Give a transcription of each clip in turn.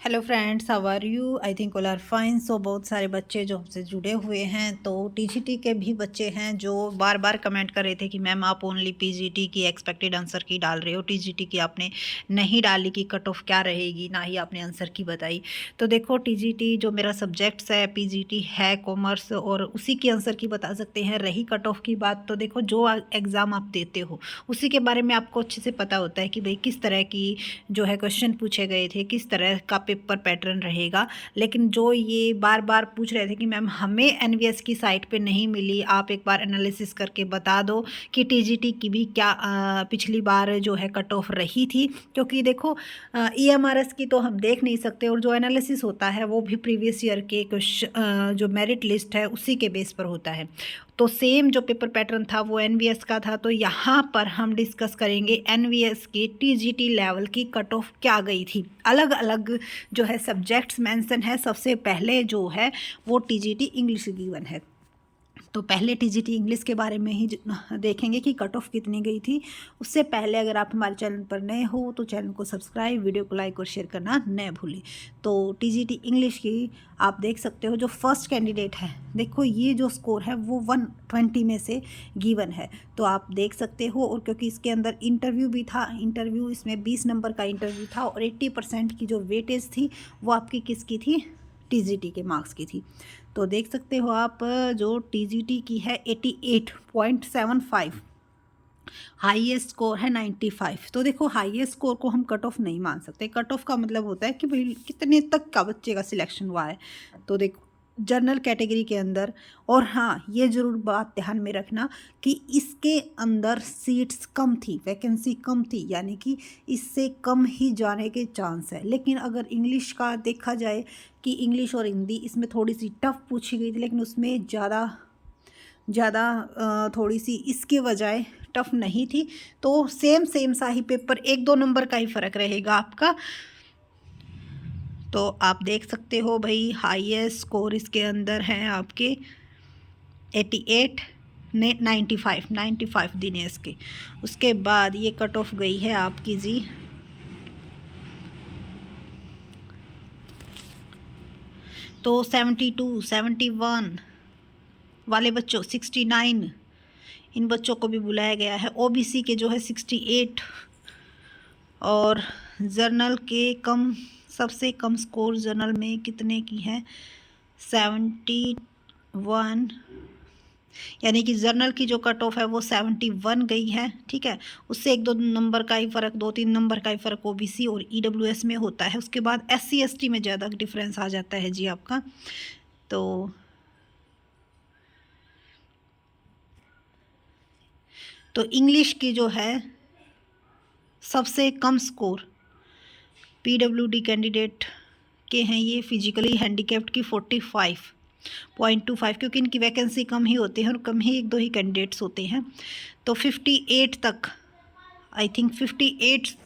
Hello friends, how are you? I think all are fine. So बहुत सारे बच्चे जो हमसे जुड़े हुए हैं, तो टीजीटी के भी बच्चे हैं जो बार बार कमेंट कर रहे थे कि मैम आप ओनली पीजीटी की एक्सपेक्टेड आंसर की डाल रहे हो, टीजीटी की आपने नहीं डाली कि कट ऑफ क्या रहेगी, ना ही आपने आंसर की बताई। तो देखो, टीजीटी जो मेरा सब्जेक्ट्स है, पीजीटी है कॉमर्स, और उसी की आंसर की बता सकते हैं। रही कट ऑफ की बात, तो देखो जो एग्ज़ाम आप देते हो उसी के बारे में आपको अच्छे से पता होता है कि भाई किस तरह की जो है क्वेश्चन पूछे गए थे, किस तरह का पेपर पैटर्न रहेगा। लेकिन जो ये बार बार पूछ रहे थे कि मैम हमें एनवीएस की साइट पे नहीं मिली, आप एक बार एनालिसिस करके बता दो कि टीजीटी की भी क्या पिछली बार जो है कट ऑफ रही थी। क्योंकि देखो, ईएमआरएस की तो हम देख नहीं सकते, और जो एनालिसिस होता है वो भी प्रीवियस ईयर के क्वेश्चन जो मेरिट लिस्ट है उसी के बेस पर होता है। तो सेम जो पेपर पैटर्न था वो एनवीएस का था। तो यहाँ पर हम डिस्कस करेंगे एनवीएस के टीजीटी लेवल की कट ऑफ क्या गई थी। अलग अलग जो है सब्जेक्ट्स मेंशन है। सबसे पहले जो है वो टीजीटी इंग्लिश गिवन है। तो पहले टीजीटी इंग्लिश के बारे में ही देखेंगे कि कट ऑफ कितनी गई थी। उससे पहले अगर आप हमारे चैनल पर नए हो तो चैनल को सब्सक्राइब, वीडियो को लाइक और शेयर करना न भूलें। तो टीजीटी इंग्लिश की आप देख सकते हो, जो फर्स्ट कैंडिडेट है, देखो ये जो स्कोर है वो 120 में से गिवन है। तो आप देख सकते हो, और क्योंकि इसके अंदर इंटरव्यू भी था, इंटरव्यू इसमें 20 नंबर का इंटरव्यू था, और 80% की जो वेटेज थी वो आपकी किसकी थी? टीजीटी के मार्क्स की थी। तो देख सकते हो आप, जो टीजीटी की है 88.75, हाईएस्ट स्कोर है 95। तो देखो, हाईएस्ट स्कोर को हम कट ऑफ नहीं मान सकते। कट ऑफ का मतलब होता है कि भाई कितने तक का बच्चे का सिलेक्शन हुआ है। तो देखो, जनरल कैटेगरी के अंदर, और हाँ ये ज़रूर बात ध्यान में रखना कि इसके अंदर सीट्स कम थी, वैकेंसी कम थी, यानी कि इससे कम ही जाने के चांस है। लेकिन अगर इंग्लिश का देखा जाए कि इंग्लिश और हिंदी इसमें थोड़ी सी टफ पूछी गई थी, लेकिन उसमें ज़्यादा थोड़ी सी इसके बजाय टफ नहीं थी। तो सेम सेम सा ही पेपर, 1-2 नंबर का ही फ़र्क रहेगा आपका। तो आप देख सकते हो भाई, हाईएस्ट स्कोर इसके अंदर हैं आपके 88 ने 95 दिनेश के। उसके बाद ये कट ऑफ गई है आपकी जी, तो 72, 71 वाले बच्चों, 69, इन बच्चों को भी बुलाया गया है। ओबीसी के जो है 68, और जर्नल के कम, सबसे कम स्कोर जर्नल में कितने की है? 71, यानी कि जर्नल की जो कट ऑफ है वो 71 गई है। ठीक है, उससे 1-2 नंबर का ही फ़र्क, 2-3 नंबर का ही फ़र्क ओबीसी और ईडब्ल्यूएस में होता है। उसके बाद एससी एसटी में ज़्यादा डिफरेंस आ जाता है जी आपका। तो इंग्लिश की जो है सबसे कम स्कोर पीडब्ल्यूडी कैंडिडेट के हैं ये, फिजिकली हैंडीकैप्ड की 45.25, क्योंकि इनकी वैकेंसी कम ही होती है और कम ही 1-2 ही कैंडिडेट्स होते हैं। तो 58 तक, आई थिंक 58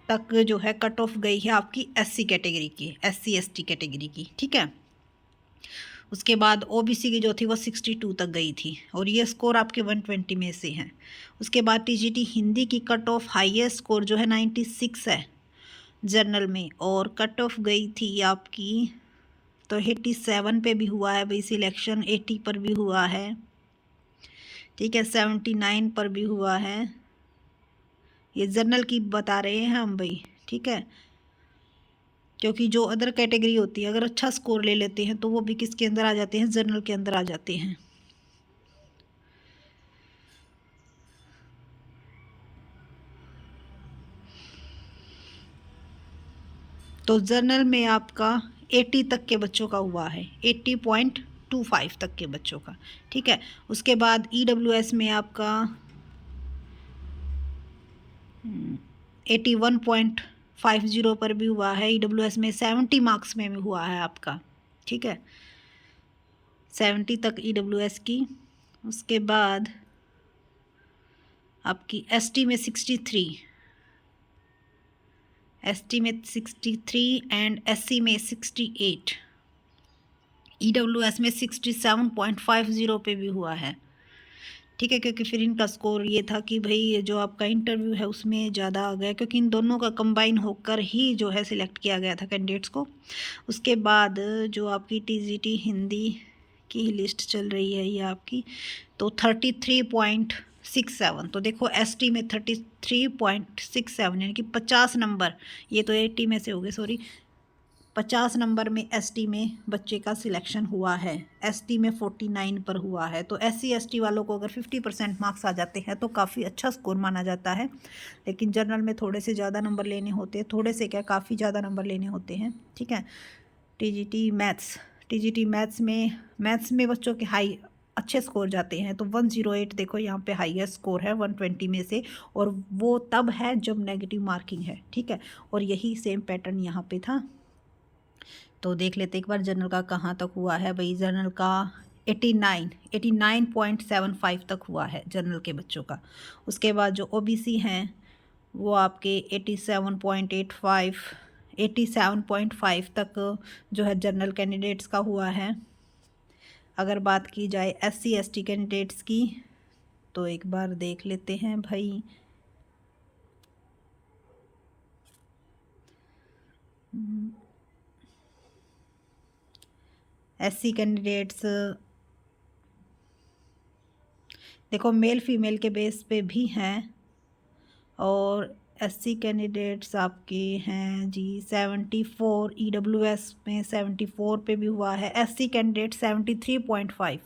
तक जो है कट ऑफ गई है आपकी एससी कैटेगरी की, एससी एसटी कैटेगरी की। ठीक है, उसके बाद ओबीसी की जो थी वो 62 तक गई थी, और ये स्कोर आपके 120 में से हैं। उसके बाद टीजीटी हिंदी की कट ऑफ हाईएस्ट स्कोर जो है 96 है जर्नल में, और कट ऑफ गई थी आपकी, तो 87 पे भी हुआ है भाई सिलेक्शन, 80 पर भी हुआ है। ठीक है, 79 पर भी हुआ है। ये जर्नल की बता रहे हैं हम भाई। ठीक है, क्योंकि जो अदर कैटेगरी होती है, अगर अच्छा स्कोर ले लेते हैं तो वो भी किसके अंदर आ जाते हैं? जर्नल के अंदर आ जाते हैं। तो जर्नल में आपका 80 तक के बच्चों का हुआ है, 80.25 तक के बच्चों का। ठीक है, उसके बाद ईडब्ल्यूएस में आपका 81.50 पर भी हुआ है। ईडब्ल्यूएस में 70 मार्क्स में भी हुआ है आपका। ठीक है, 70 तक ईडब्ल्यूएस की। उसके बाद आपकी एसटी में 63, एसटी में 63 एंड एससी में 68, ईडब्ल्यूएस में 67.50 पे भी हुआ है। ठीक है, क्योंकि फिर इनका स्कोर ये था कि भाई ये जो आपका इंटरव्यू है उसमें ज़्यादा आ गया, क्योंकि इन दोनों का कंबाइन होकर ही जो है सिलेक्ट किया गया था कैंडिडेट्स को। उसके बाद जो आपकी टीजीटी हिंदी की लिस्ट चल रही है ये आपकी, तो 33.67, तो देखो एसटी में 33.67 यानी कि 50 नंबर, ये तो 80 में से हो गए सॉरी, 50 नंबर में एसटी में बच्चे का सिलेक्शन हुआ है, एसटी में 49 पर हुआ है। तो एससी एसटी वालों को अगर 50% मार्क्स आ जाते हैं तो काफ़ी अच्छा स्कोर माना जाता है, लेकिन जनरल में थोड़े से ज़्यादा नंबर लेने होते हैं, थोड़े से क्या काफ़ी ज़्यादा नंबर लेने होते हैं। ठीक है, टीजीटी मैथ्स में बच्चों के हाई अच्छे स्कोर जाते हैं, तो 108 देखो यहाँ पे हाईएस्ट स्कोर है 120 में से, और वो तब है जब नेगेटिव मार्किंग है। ठीक है, और यही सेम पैटर्न यहाँ पे था। तो देख लेते एक बार जनरल का कहाँ तक हुआ है भाई। जनरल का 89.75 तक हुआ है जनरल के बच्चों का। उसके बाद जो ओबीसी हैं वो आपके 87.5 तक जो है जनरल कैंडिडेट्स का हुआ है। अगर बात की जाए एससी एसटी कैंडिडेट्स की तो एक बार देख लेते हैं भाई। एससी कैंडिडेट्स देखो मेल फीमेल के बेस पे भी हैं, और एससी कैंडिडेट्स आपके हैं जी 74, ईडब्ल्यूएस में 74 पे भी हुआ है। एससी कैंडिडेट 73.5,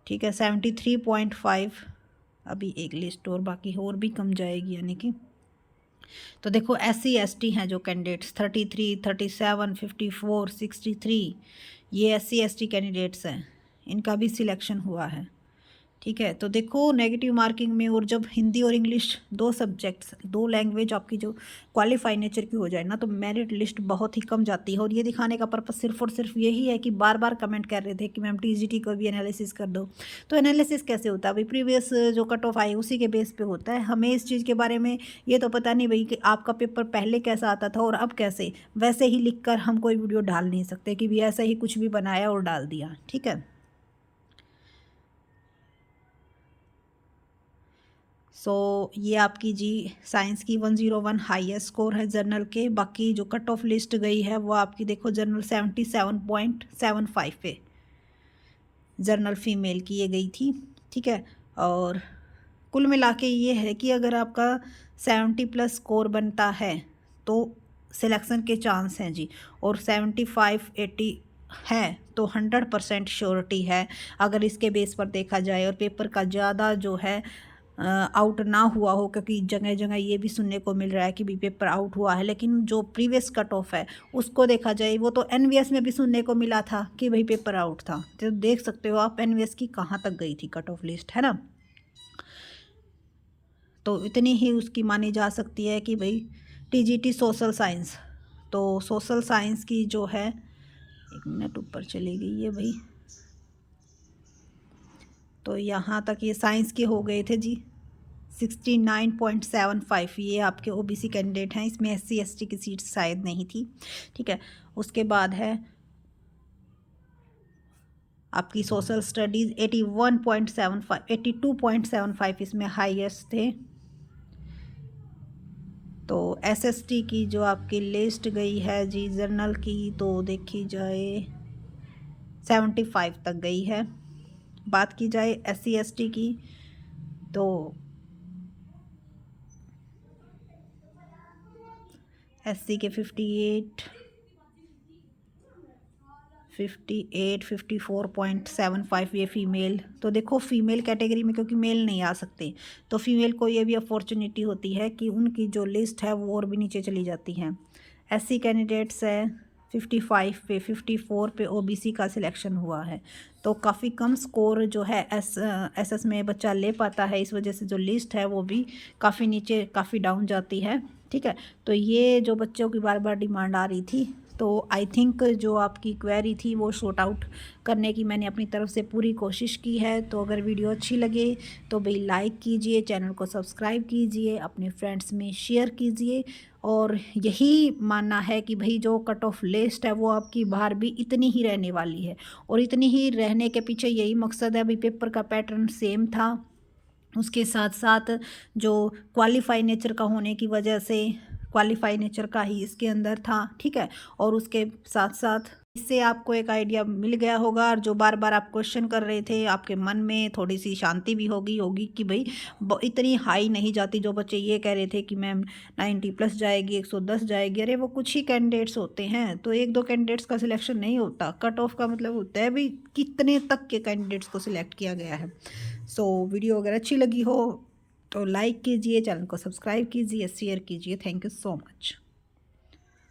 ठीक है 73.5। अभी एक लिस्ट और बाकी और भी कम जाएगी यानी कि, तो देखो एससी एसटी हैं जो कैंडिडेट्स 33, 37, 54, 63, ये एससी एसटी कैंडिडेट्स हैं, इनका भी सिलेक्शन हुआ है। ठीक है, तो देखो नेगेटिव मार्किंग में, और जब हिंदी और इंग्लिश दो सब्जेक्ट्स, दो लैंग्वेज आपकी जो क्वालिफाई नेचर की हो जाए ना, तो मेरिट लिस्ट बहुत ही कम जाती है। और ये दिखाने का पर्पस सिर्फ और सिर्फ यही है कि बार बार कमेंट कर रहे थे कि मैम टीजीटी को भी एनालिसिस कर दो। तो एनालिसिस कैसे होता है भाई, प्रीवियस जो कट ऑफ आई उसी के बेस पे होता है। हमें इस चीज़ के बारे में ये तो पता नहीं भाई कि आपका पेपर पहले कैसा आता था और अब कैसे, वैसे ही लिख कर हम कोई वीडियो डाल नहीं सकते कि भी ऐसा ही कुछ भी बनाया और डाल दिया। ठीक है, ये आपकी जी साइंस की 101 हाईएस्ट स्कोर है जनरल के। बाकी जो कट ऑफ लिस्ट गई है वो आपकी देखो जनरल 77.75 पे जनरल फीमेल की ये गई थी। ठीक है, और कुल मिला के ये है कि अगर आपका 70+ स्कोर बनता है तो सिलेक्शन के चांस हैं जी, और 75-80 है तो 100% श्योरिटी है। अगर इसके बेस पर देखा जाए और पेपर का ज़्यादा जो है आउट ना हुआ हो, क्योंकि जगह जगह ये भी सुनने को मिल रहा है कि भी पेपर आउट हुआ है, लेकिन जो प्रीवियस कट ऑफ है उसको देखा जाए, वो तो एनवीएस में भी सुनने को मिला था कि भाई पेपर आउट था। तो देख सकते हो आप एनवीएस की कहाँ तक गई थी कट ऑफ लिस्ट, है ना। तो इतनी ही उसकी मानी जा सकती है कि भाई टीजीटी सोशल साइंस, तो सोशल साइंस की जो है, एक मिनट ऊपर चली गई है भाई, तो यहाँ तक ये साइंस के हो गए थे जी 69.75, ये आपके ओबीसी कैंडिडेट हैं, इसमें एससी एसटी की सीट शायद नहीं थी। ठीक है, उसके बाद है आपकी सोशल स्टडीज़ 81.75, 82.75 इसमें हाईएस्ट थे। तो एसएसटी की जो आपकी लिस्ट गई है जी जर्नल की, तो देखी जाए 75 तक गई है। बात की जाए एससी एसटी की तो एससी के 54.75 ये फ़ीमेल। तो देखो फीमेल कैटेगरी में क्योंकि मेल नहीं आ सकते, तो फीमेल को ये भी अपॉर्चुनिटी होती है कि उनकी जो लिस्ट है वो और भी नीचे चली जाती हैं। एससी कैंडिडेट्स है 55 पे, 54 पे ओबीसी का सिलेक्शन हुआ है, तो काफ़ी कम स्कोर जो है एसएस में बच्चा ले पाता है, इस वजह से जो लिस्ट है वो भी काफ़ी नीचे, काफ़ी डाउन जाती है। ठीक है, तो ये जो बच्चों की बार बार डिमांड आ रही थी, तो आई थिंक जो आपकी क्वेरी थी वो सॉर्ट आउट करने की मैंने अपनी तरफ से पूरी कोशिश की है। तो अगर वीडियो अच्छी लगे तो भाई लाइक कीजिए, चैनल को सब्सक्राइब कीजिए, अपने फ्रेंड्स में शेयर कीजिए। और यही मानना है कि भाई जो कट ऑफ लिस्ट है वो आपकी बाहर भी इतनी ही रहने वाली है, और इतनी ही रहने के पीछे यही मकसद है। भाई पेपर का पैटर्न सेम था, उसके साथ साथ जो क्वालिफाई नेचर का होने की वजह से क्वालिफाई नेचर का ही इसके अंदर था, ठीक है। और उसके साथ साथ इससे आपको एक आइडिया मिल गया होगा, और जो बार बार आप क्वेश्चन कर रहे थे आपके मन में थोड़ी सी शांति भी होगी कि भाई इतनी हाई नहीं जाती। जो बच्चे ये कह रहे थे कि मैम 90+ जाएगी, 110 जाएगी, अरे वो कुछ ही कैंडिडेट्स होते हैं, तो एक दो कैंडिडेट्स का सिलेक्शन नहीं होता। कट ऑफ का मतलब होता है भाई कितने तक के कैंडिडेट्स को सिलेक्ट किया गया है। सो वीडियो अगर अच्छी लगी हो तो लाइक कीजिए, चैनल को सब्सक्राइब कीजिए, शेयर कीजिए। Thank you so much.